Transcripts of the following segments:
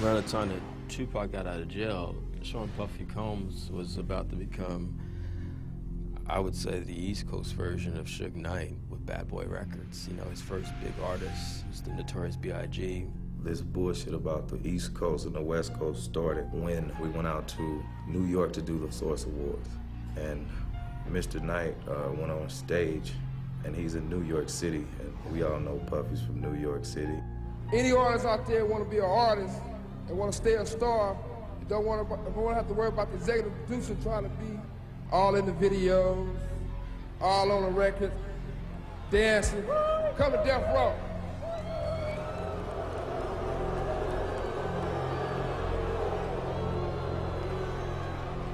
Around the time that Tupac got out of jail, Sean Puffy Combs was about to become, I would say, the East Coast version of Suge Knight with Bad Boy Records. You know, his first big artist was the Notorious B.I.G. This bullshit about the East Coast and the West Coast started when we went out to New York to do the Source Awards. And Mr. Knight went on stage, and he's in New York City, and we all know Puffy's from New York City. Any artists out there want to be an artist and want to stay a star, you don't want to have to worry about the executive producer trying to be all in the videos, all on the record, dancing. Come to Death Row.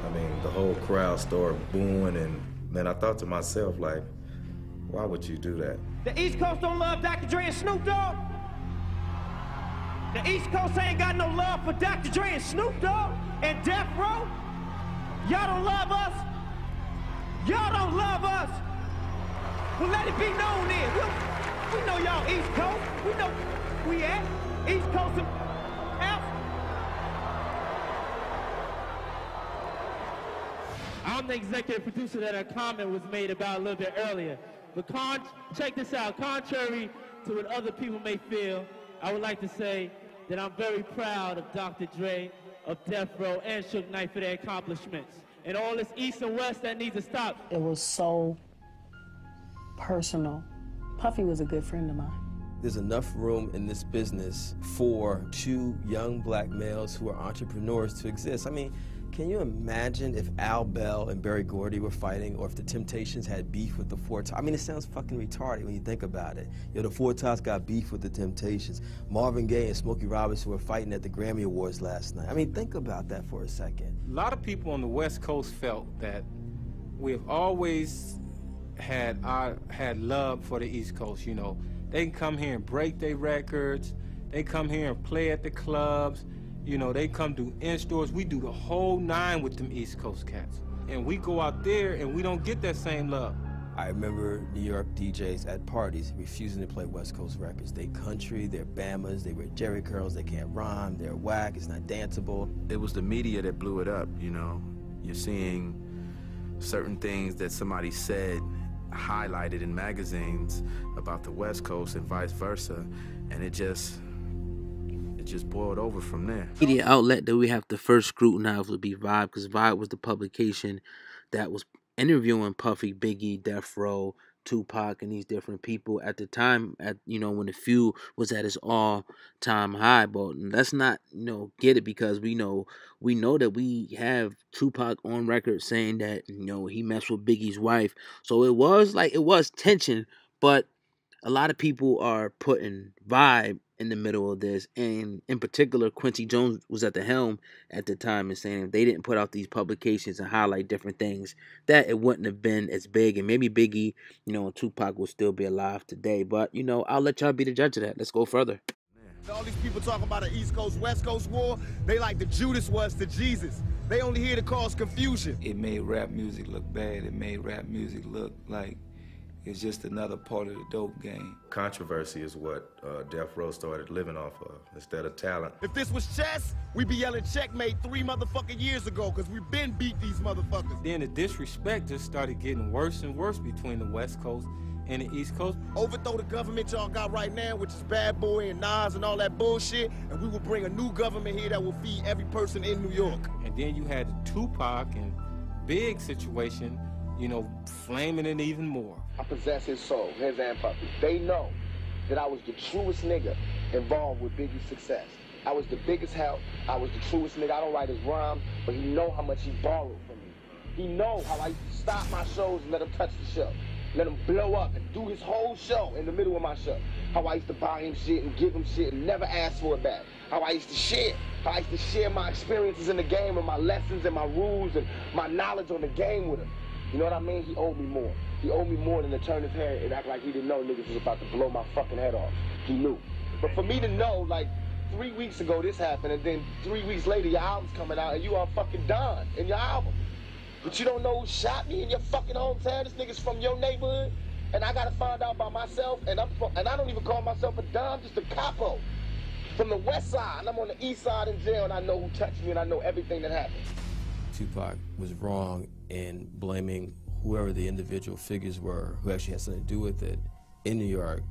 I mean, the whole crowd started booing, and man, I thought to myself, like, why would you do that? The East Coast don't love Dr. Dre and Snoop Dogg. The East Coast ain't got no love for Dr. Dre and Snoop Dogg and Death Row. Y'all don't love us. Y'all don't love us. Well, let it be known then. We know y'all East Coast. We know we at East Coast and out. I'm the executive producer that a comment was made about a little bit earlier. But check this out. Contrary to what other people may feel, I would like to say that I'm very proud of Dr. Dre, of Death Row, and Suge Knight for their accomplishments. And all this East and West that needs to stop. It was so personal. Puffy was a good friend of mine. There's enough room in this business for two young black males who are entrepreneurs to exist. I mean, can you imagine if Al Bell and Berry Gordy were fighting, or if the Temptations had beef with the Four Tops? I mean, it sounds fucking retarded when you think about it. You know, the Four Tops got beef with the Temptations. Marvin Gaye and Smokey Robinson were fighting at the Grammy Awards last night. I mean, think about that for a second. A lot of people on the West Coast felt that we have always had love for the East Coast. You know, they can come here and break their records. They come here and play at the clubs. You know, they come do in-stores. We do the whole nine with them East Coast cats. And we go out there and we don't get that same love. I remember New York DJs at parties refusing to play West Coast records. They country, they're Bamas, they wear jerry curls, they can't rhyme, they're whack, it's not danceable. It was the media that blew it up, you know. You're seeing certain things that somebody said highlighted in magazines about the West Coast and vice versa, and it just boiled over from there. Media outlet that we have to first scrutinize would be Vibe, because Vibe was the publication that was interviewing Puffy, Biggie, Death Row, Tupac, and these different people at the time, when the feud was at its all-time high. But let's not, get it, because we know that we have Tupac on record saying that, he messed with Biggie's wife. So it was tension, but a lot of people are putting Vibe in the middle of this, and in particular, Quincy Jones was at the helm at the time and saying if they didn't put out these publications and highlight different things, that it wouldn't have been as big, and maybe Biggie, and Tupac will still be alive today. But, I'll let y'all be the judge of that. Let's go further. All these people talking about an East Coast, West Coast war, they like the Judas was to Jesus. They only here to cause confusion. It made rap music look bad. It made rap music look like it's just another part of the dope game. Controversy is what Death Row started living off of, instead of talent. If this was chess, we'd be yelling checkmate 3 motherfucking years ago, because we've been beat these motherfuckers. Then the disrespect just started getting worse and worse between the West Coast and the East Coast. Overthrow the government y'all got right now, which is Bad Boy and Nas and all that bullshit, and we will bring a new government here that will feed every person in New York. And then you had the Tupac and Big situation, flaming it even more. I possess his soul, his and Puffy. They know that I was the truest nigga involved with Biggie's success. I was the biggest help. I was the truest nigga. I don't write his rhymes, but he know how much he borrowed from me. He know how I used to stop my shows and let him touch the show. Let him blow up and do his whole show in the middle of my show. How I used to buy him shit and give him shit and never ask for it back. How I used to share. How I used to share my experiences in the game and my lessons and my rules and my knowledge on the game with him. You know what I mean? He owed me more. He owed me more than to turn his head and act like he didn't know niggas was about to blow my fucking head off. He knew. But for me to know, like, 3 weeks ago this happened, and then 3 weeks later your album's coming out and you are fucking done in your album. But you don't know who shot me in your fucking hometown. This nigga's from your neighborhood, and I gotta find out by myself, and I don't even call myself a Dom, just a capo. from the west side, and I'm on the east side in jail, and I know who touched me, and I know everything that happened. Tupac was wrong in blaming whoever the individual figures were who actually had something to do with it in New York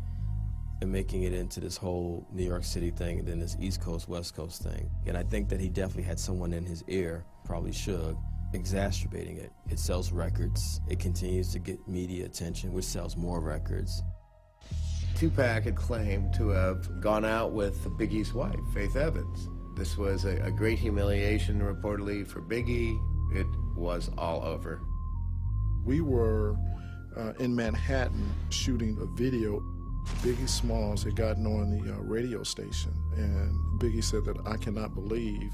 and making it into this whole New York City thing and then this East Coast, West Coast thing. And I think that he definitely had someone in his ear, probably Suge, exacerbating it. It sells records. It continues to get media attention, which sells more records. Tupac had claimed to have gone out with Biggie's wife, Faith Evans. This was a great humiliation, reportedly, for Biggie. It was all over. We were in Manhattan shooting a video. Biggie Smalls had gotten on the radio station, and Biggie said that I cannot believe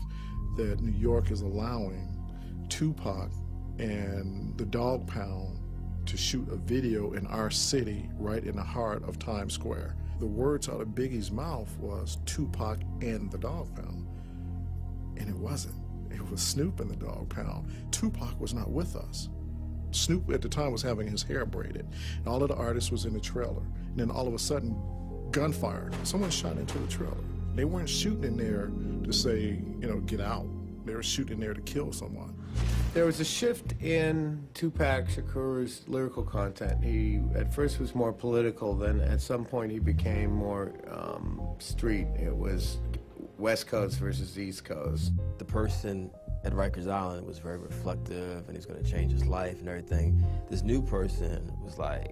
that New York is allowing Tupac and the Dog Pound to shoot a video in our city right in the heart of Times Square. The words out of Biggie's mouth was Tupac and the Dog Pound, and it wasn't. It was Snoop and the Dog Pound. Tupac was not with us. Snoop at the time was having his hair braided, and all of the artists was in the trailer. And then all of a sudden, gunfire. Someone shot into the trailer. They weren't shooting in there to say, you know, get out. They were shooting there to kill someone. There was a shift in Tupac Shakur's lyrical content. He, at first, was more political, then at some point he became more street. It was West Coast versus East Coast. The person at Rikers Island was very reflective and he's gonna change his life and everything. This new person was like,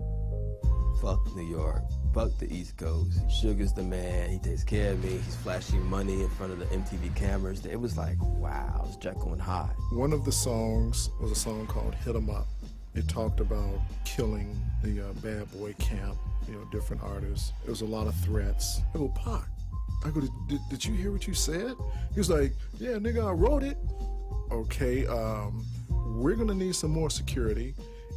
fuck New York, fuck the East Coast. Sugar's the man, he takes care of me, he's flashing money in front of the MTV cameras. It was like, wow, it's Jekyll and Hyde. One of the songs was a song called Hit 'Em Up. It talked about killing the bad boy camp, you know, different artists. There was a lot of threats. I go, Pac, I go, did you hear what you said? He was like, yeah, nigga, I wrote it. Okay, we're gonna need some more security,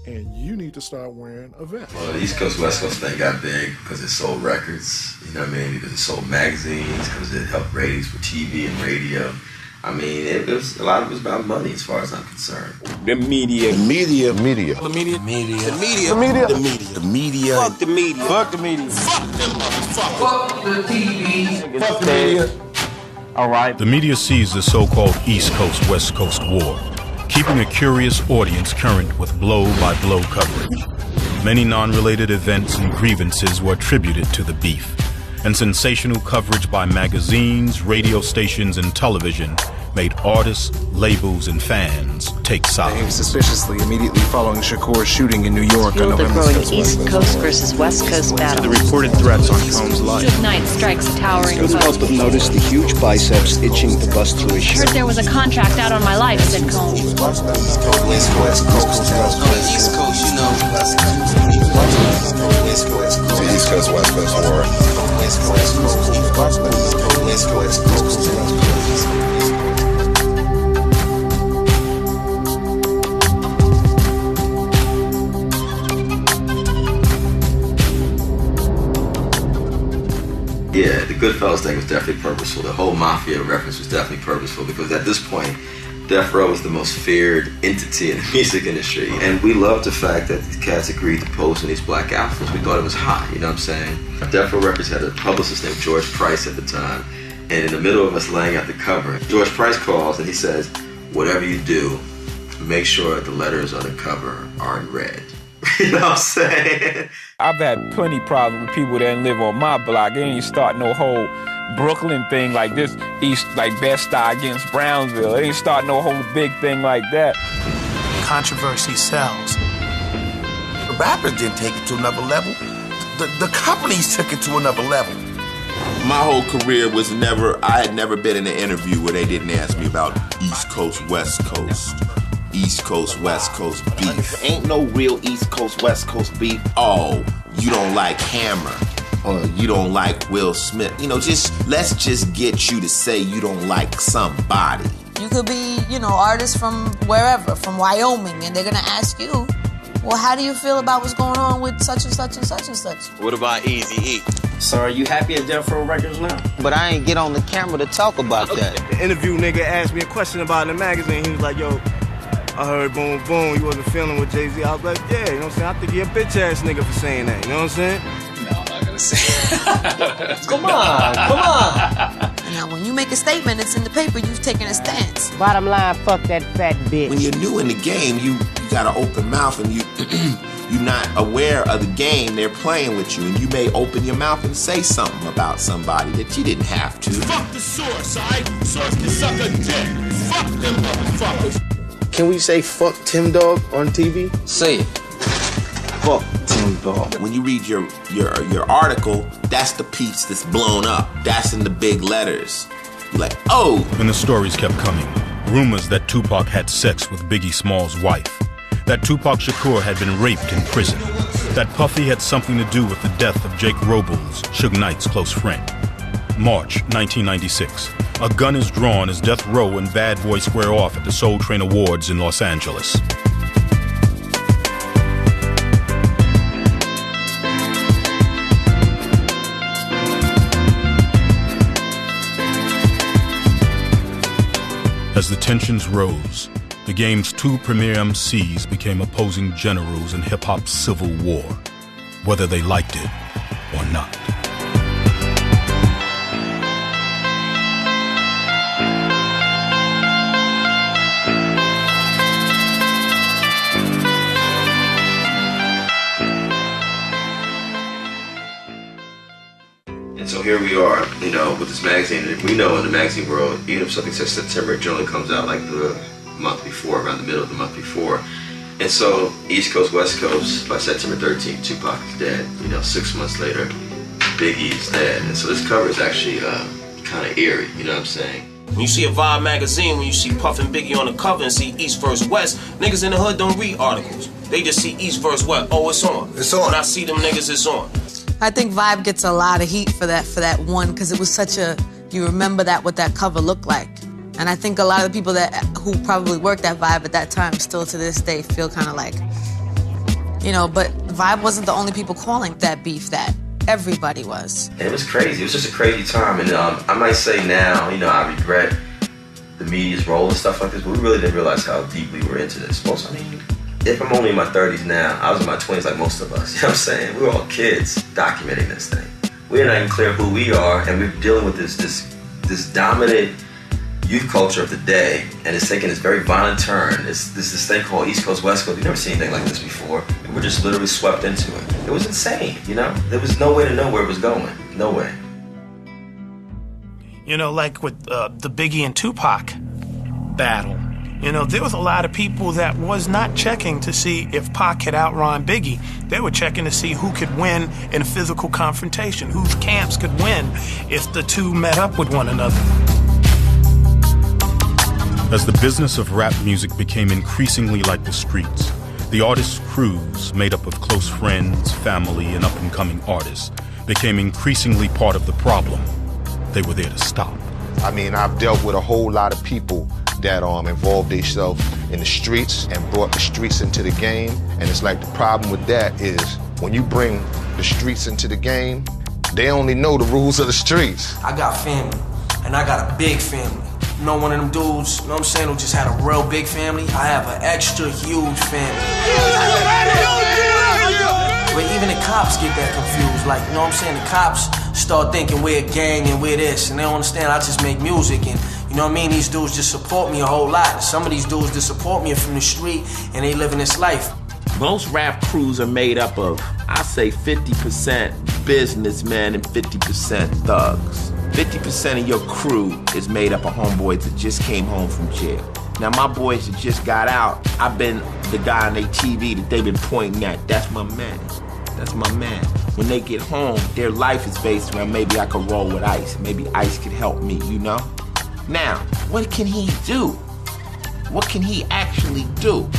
and you need to start wearing a vest. Well, the East Coast, West Coast thing got big because it sold records, you know what I mean? Because it sold magazines, because it helped ratings for TV and radio. I mean, it was, a lot of it was about money as far as I'm concerned. The media. The media. Media. The media. Media. The media. The media. The media. The media. Fuck the media. Fuck the media. Fuck them motherfuckers. Fuck the TV. Fuck the media. All right. The media sees the so-called East Coast, West Coast war, keeping a curious audience current with blow-by-blow coverage. Many non-related events and grievances were attributed to the beef, and sensational coverage by magazines, radio stations, and television made artists, labels, and fans take sides. Suspiciously immediately following Shakur's shooting in New York on November 6th. East Coast versus West Coast battle. The reported threats on Combs' life. Tonight strikes a towering couldn't help but notice the huge biceps itching to bust through his shirt. Heard there was a contract out on my life, said Combs. East Coast, West Coast. East Coast, you know. East Coast, West Coast war. West Coast, West Coast. Yeah, the Goodfellas thing was definitely purposeful. The whole Mafia reference was definitely purposeful because at this point, Death Row was the most feared entity in the music industry. And we loved the fact that these cats agreed to pose in these black outfits. We thought it was hot, you know what I'm saying? Death Row Records had a publicist named George Price at the time. And in the middle of us laying out the cover, George Price calls and he says, whatever you do, make sure the letters on the cover are in red. You know what I'm saying? I've had plenty problems with people that live on my block. They ain't start no whole Brooklyn thing like this, East, like Bed-Stuy against Brownsville. They ain't start no whole big thing like that. Controversy sells. The rappers didn't take it to another level. The companies took it to another level. My whole career was I had never been in an interview where they didn't ask me about East Coast, West Coast. East Coast, West Coast beef. Ain't no real East Coast, West Coast beef. Oh, you don't like Hammer, or you don't like Will Smith. You know, let's just get you to say you don't like somebody. You could be, you know, artists from wherever, from Wyoming, and they're gonna ask you, well, how do you feel about what's going on with such and such and such and such? What about Eazy-E? So are you happy at Death Row Records now? But I ain't get on the camera to talk about that. The interview nigga asked me a question about the magazine. He was like, yo, I heard boom, boom, you wasn't feeling with Jay-Z. I was like, yeah, you know what I'm saying? I think you're a bitch ass nigga for saying that, you know what I'm saying? No, I'm not gonna Come on. Now, when you make a statement, it's in the paper, you've taken a stance. Bottom line, fuck that fat bitch. When you're new in the game, you got an open mouth and you're not aware of the game they're playing with you, and you may open your mouth and say something about somebody that you didn't have to. Fuck the source, alright? Source can suck a dick. Fuck them motherfuckers. Can we say fuck Tim Dog on TV? Say it. Fuck Tim Dog. When you read your article, that's the piece that's blown up. That's in the big letters. You're like, oh. And the stories kept coming. Rumors that Tupac had sex with Biggie Small's wife. That Tupac Shakur had been raped in prison. That Puffy had something to do with the death of Jake Robles, Suge Knight's close friend. March 1996. A gun is drawn as Death Row and Bad Boy square off at the Soul Train Awards in Los Angeles. As the tensions rose, the game's two premier MCs became opposing generals in hip-hop's civil war, whether they liked it or not. And so here we are, you know, with this magazine. And we know in the magazine world, even if something says September, it generally comes out like the month before, around the middle of the month before. And so East Coast, West Coast, by September 13th, Tupac is dead. You know, 6 months later, Biggie is dead. And so this cover is actually kind of eerie, you know what I'm saying? When you see a Vibe magazine, when you see Puff and Biggie on the cover and see East versus West, niggas in the hood don't read articles. They just see East versus West. Oh, it's on. It's on. When I see them niggas, it's on. I think Vibe gets a lot of heat for that one, because it was such a, you remember that, what that cover looked like. And I think a lot of the people who probably worked at Vibe at that time still to this day feel kind of like, you know, but Vibe wasn't the only people calling that beef that. Everybody was. And it was crazy. It was just a crazy time. And I might say now, you know, I regret the media's role and stuff like this, but we really didn't realize how deeply we were into this. Most, I mean, if I'm only in my 30s now, I was in my 20s like most of us. You know what I'm saying? We were all kids documenting this thing. We're not even clear who we are, and we're dealing with this dominant youth culture of the day, and it's taking this very violent turn. It's this thing called East Coast, West Coast. We've never seen anything like this before. And we're just literally swept into it. It was insane, you know? There was no way to know where it was going. No way. You know, like with the Biggie and Tupac battle, you know, there was a lot of people that was not checking to see if Pac had outrun Biggie. They were checking to see who could win in a physical confrontation, whose camps could win if the two met up with one another. As the business of rap music became increasingly like the streets, the artists' crews, made up of close friends, family, and up-and-coming artists, became increasingly part of the problem. They were there to stop. I mean, I've dealt with a whole lot of people that involved themselves in the streets and brought the streets into the game. And it's like the problem with that is when you bring the streets into the game, they only know the rules of the streets. I got family, and I got a big family. You know, one of them dudes, you know what I'm saying, who just had a real big family. I have an extra huge family. But even the cops get that confused. Like, you know what I'm saying, the cops start thinking we're a gang and we're this, and they don't understand I just make music, and you know what I mean, these dudes just support me a whole lot. Some of these dudes just support me from the street, and they living this life. Most rap crews are made up of, I say 50% businessmen and 50% thugs. 50% of your crew is made up of homeboys that just came home from jail. Now my boys that just got out, I've been the guy on their TV that they've been pointing at. That's my man. That's my man. When they get home, their life is based around maybe I could roll with Ice. Maybe Ice could help me, you know? Now, what can he do? What can he actually do?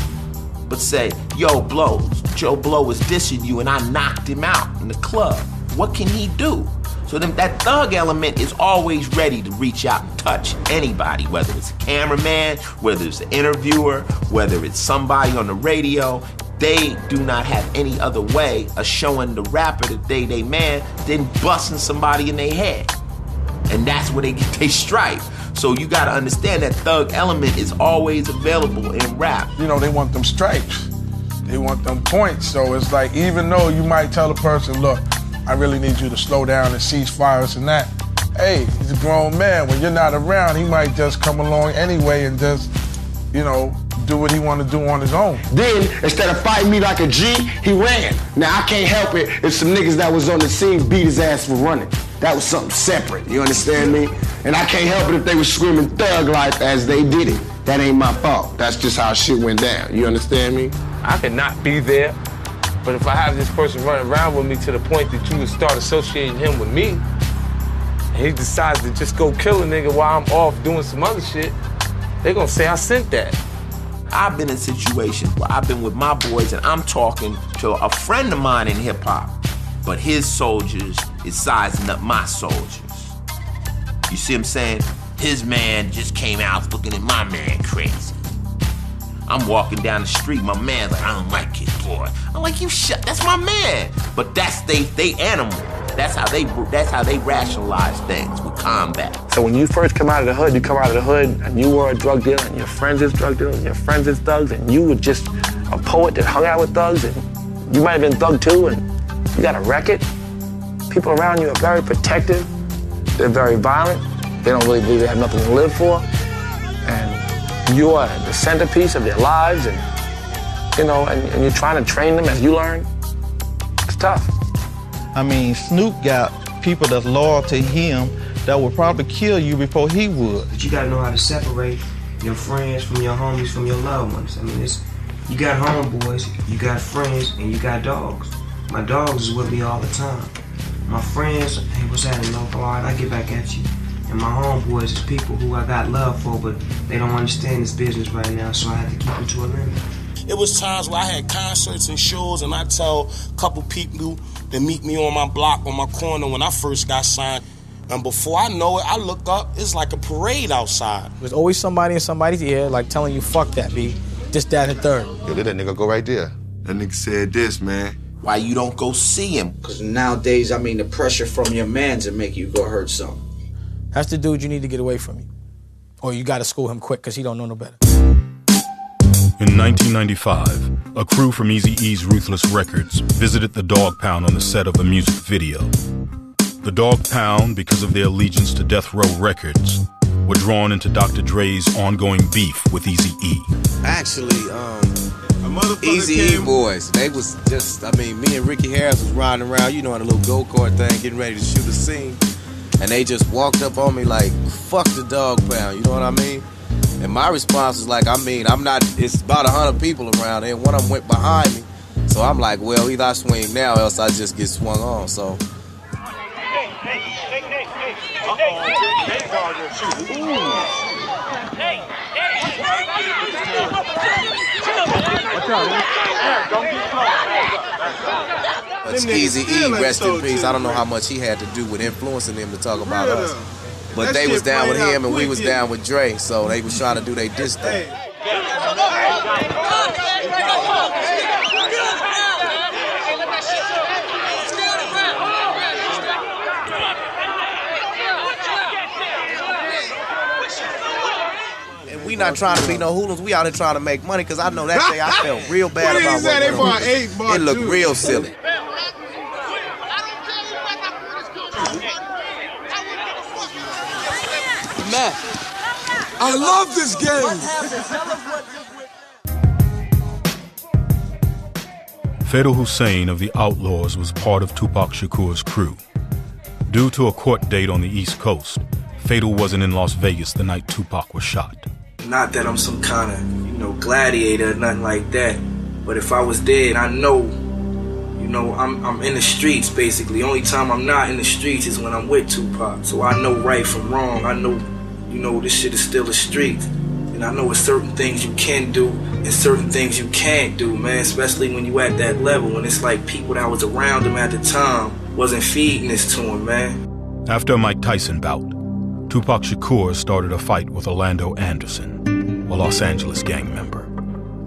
But say, yo, Blows, Joe Blow was dissing you and I knocked him out in the club. What can he do? So then that thug element is always ready to reach out and touch anybody, whether it's a cameraman, whether it's an interviewer, whether it's somebody on the radio. They do not have any other way of showing the rapper that they man than busting somebody in their head. And that's where they get their stripe. So you gotta understand that thug element is always available in rap. You know, they want them stripes. They want them points. So it's like, even though you might tell a person, look, I really need you to slow down and cease fires and that. Hey, he's a grown man. When you're not around, he might just come along anyway and just, you know, do what he want to do on his own. Then, instead of fighting me like a G, he ran. Now, I can't help it if some niggas that was on the scene beat his ass for running. That was something separate, you understand me? And I can't help it if they were screaming thug life as they did it. That ain't my fault. That's just how shit went down, you understand me? I could not be there, but if I have this person running around with me to the point that you would start associating him with me, and he decides to just go kill a nigga while I'm off doing some other shit, they gonna say I sent that. I've been in situations where I've been with my boys and I'm talking to a friend of mine in hip hop, but his soldiers is sizing up my soldiers. You see what I'm saying? His man just came out looking at my man crazy. I'm walking down the street, my man's like, I don't like it, boy. I'm like, you shut, that's my man. But that's they animal. That's how they rationalize things with combat. So when you first come out of the hood, you come out of the hood and you were a drug dealer and your friends is drug dealers and your friends is thugs and you were just a poet that hung out with thugs and you might have been thug too and you got a record. People around you are very protective. They're very violent. They don't really believe they have nothing to live for. And you are the centerpiece of their lives and, you know, and you're trying to train them as you learn. It's tough. I mean, Snoop got people that's loyal to him that would probably kill you before he would. But you gotta know how to separate your friends from your homies from your loved ones. I mean, you got homeboys, you got friends, and you got dogs. My dogs is with me all the time. My friends, hey, what's happening, local? All right, I get back at you. And my homeboys is people who I got love for, but they don't understand this business right now, so I had to keep it to a limit. It was times where I had concerts and shows, and I tell a couple people to meet me on my block, on my corner when I first got signed. And before I know it, I look up, it's like a parade outside. There's always somebody in somebody's ear, like telling you, fuck that, B. This, that, and the third. Yo, let that nigga go right there. That nigga said this, man. Why you don't go see him? Because nowadays, I mean, the pressure from your mans will make you go hurt something. That's the dude you need to get away from you. Or you gotta school him quick, because he don't know no better. In 1995, a crew from Eazy-E's Ruthless Records visited the Dog Pound on the set of a music video. The Dog Pound, because of their allegiance to Death Row Records, were drawn into Dr. Dre's ongoing beef with Eazy-E. Actually, Eazy-E boys, they was just, I mean, me and Ricky Harris was riding around, you know, on a little go-kart thing, getting ready to shoot a scene. And they just walked up on me like, fuck the Dog Pound, you know what I mean? And my response was like, I mean, it's about 100 people around there, and one of them went behind me. So I'm like, well, either I swing now, or else I just get swung on, so. It's Eazy-E, rest in peace. I don't know how much he had to do with influencing them to talk about us. But they was down with him and we was down with Dre, so they was trying to do their diss thing. And we not trying to be no hoodlums, we out here trying to make money, because I know that day I felt real bad about what it looked real silly. I love this game. Fatal Hussein of the Outlaws was part of Tupac Shakur's crew. Due to a court date on the East Coast, Fatal wasn't in Las Vegas the night Tupac was shot. Not that I'm some kind of, gladiator or nothing like that. But if I was dead, I know, I'm in the streets, basically. The only time I'm not in the streets is when I'm with Tupac. So I know right from wrong. I know, this shit is still a street. And I know there's certain things you can do and certain things you can't do, man. Especially when you at that level. When it's like people that was around him at the time wasn't feeding this to him, man. After a Mike Tyson bout, Tupac Shakur started a fight with Orlando Anderson, a Los Angeles gang member.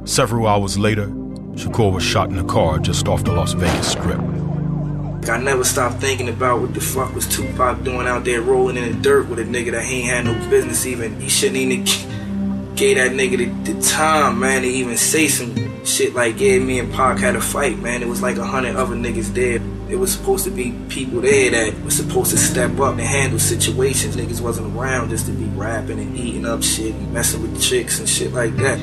Several hours later, Shakur was shot in a car just off the Las Vegas Strip. I never stopped thinking about what the fuck was Tupac doing out there rolling in the dirt with a nigga that he ain't had no business even. He shouldn't even gave that nigga the time, man, to even say some shit like, yeah, me and Pac had a fight, man. It was like 100 other niggas dead. It was supposed to be people there that was supposed to step up and handle situations. Niggas wasn't around just to be rapping and eating up shit and messing with chicks and shit like that.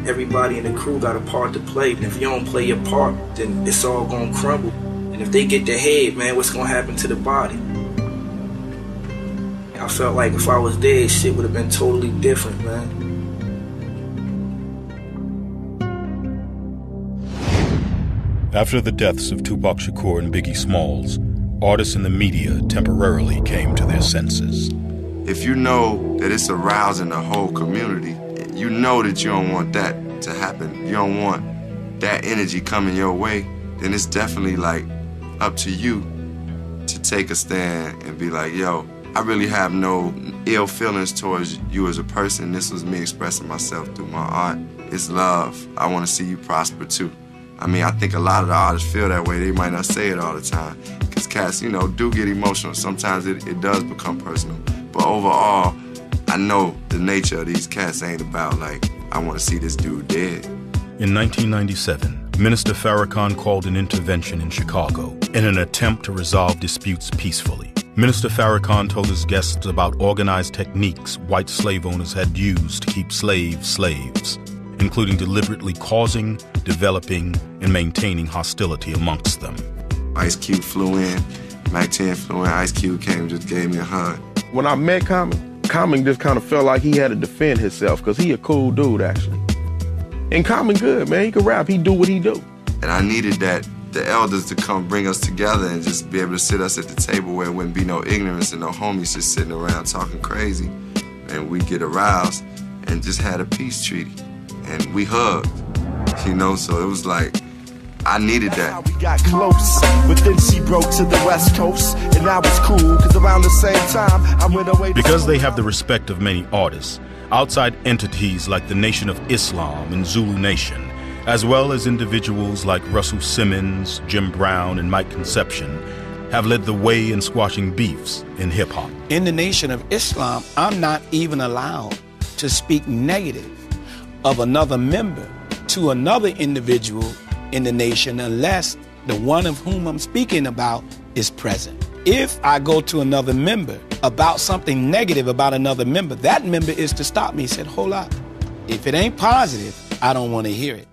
Everybody in the crew got a part to play. And if you don't play your part, then it's all gonna crumble. And if they get the head, man, what's gonna happen to the body? I felt like if I was there, shit would have been totally different, man. After the deaths of Tupac Shakur and Biggie Smalls, artists in the media temporarily came to their senses. If you know that it's arousing the whole community, you know that you don't want that to happen. You don't want that energy coming your way, then it's definitely like up to you to take a stand and be like, yo, I really have no ill feelings towards you as a person. This was me expressing myself through my art. It's love. I want to see you prosper too. I mean, I think a lot of the artists feel that way. They might not say it all the time. Because cats, you know, do get emotional. Sometimes it does become personal. But overall, I know the nature of these cats ain't about, like, I want to see this dude dead. In 1997, Minister Farrakhan called an intervention in Chicago in an attempt to resolve disputes peacefully. Minister Farrakhan told his guests about organized techniques white slave owners had used to keep slaves, including deliberately causing, developing, and maintaining hostility amongst them. Ice Cube flew in, Mac 10 flew in, Ice Cube came and just gave me a hug. When I met Common just kind of felt like he had to defend himself, because he a cool dude, actually. And Common good, man. He can rap. He do what he do. And I needed that, the elders to come bring us together and just be able to sit us at the table where it wouldn't be no ignorance and no homies just sitting around talking crazy. And we get aroused and just had a peace treaty. And we hugged, you know, so it was like, I needed that. We got close, but then she broke to the West Coast, and that was cool, because around the same time, I went away. Because they have the respect of many artists, outside entities like the Nation of Islam and Zulu Nation, as well as individuals like Russell Simmons, Jim Brown, and Mike Conception, have led the way in squashing beefs in hip-hop. In the Nation of Islam, I'm not even allowed to speak negative of another member to another individual in the nation unless the one of whom I'm speaking about is present. If I go to another member about something negative about another member, that member is to stop me. He said, hold up. If it ain't positive, I don't want to hear it.